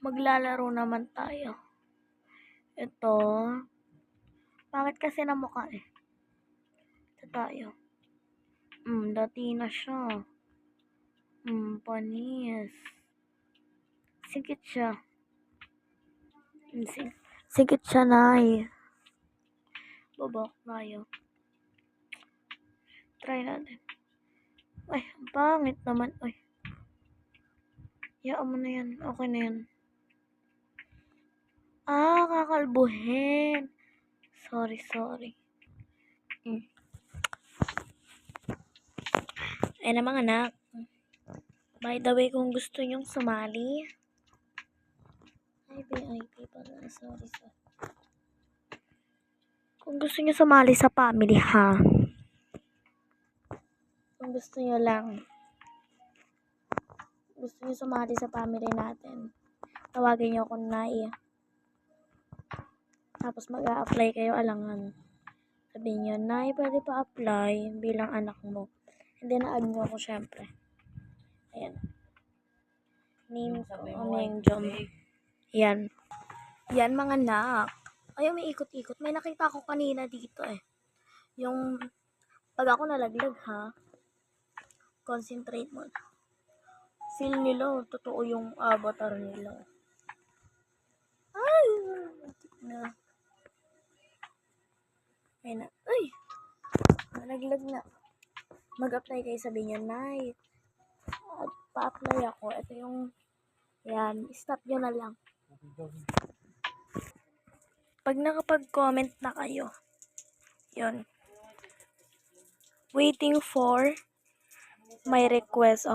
Maglalaro naman tayo. Ito. Bakit kasi na mukha eh? Ito tayo. Dati na siya. Panis. Sikit siya. Sikit siya na eh. Babak tayo. Try natin. Ay, ang pangit naman. Ay. Yaan mo na yan. Okay na yan. Kakalbuhin. Sorry. Ay na mga anak. By the way, kung gusto nyong sumali. IP pala. Sorry. Kung gusto nyo sumali sa family ha. Kung gusto nyo lang. Gusto nyo sumali sa family natin. Tawagin nyo ako Nay. Tapos mag-a-apply kayo alangan. Sabihin nyo, Nay, pwede pa apply bilang anak mo. Hindi na-add nyo ako syempre. Ayan. Name ko, Jom. Yan. Yan mga anak. Ayaw, may ikot-ikot. May nakita ko kanina dito eh. Yung, pag ako nalaglag ha, concentrate mo. Feel nila, totoo yung avatar nila. Ay! Ay na. Ay! Nalaglag na. Mag-apply kayo, sabihin nyo, Nay. Pa-apply ako. Ito yung, yan, stop nyo na lang. Pag nakapag-comment na kayo, yun. Waiting for my request.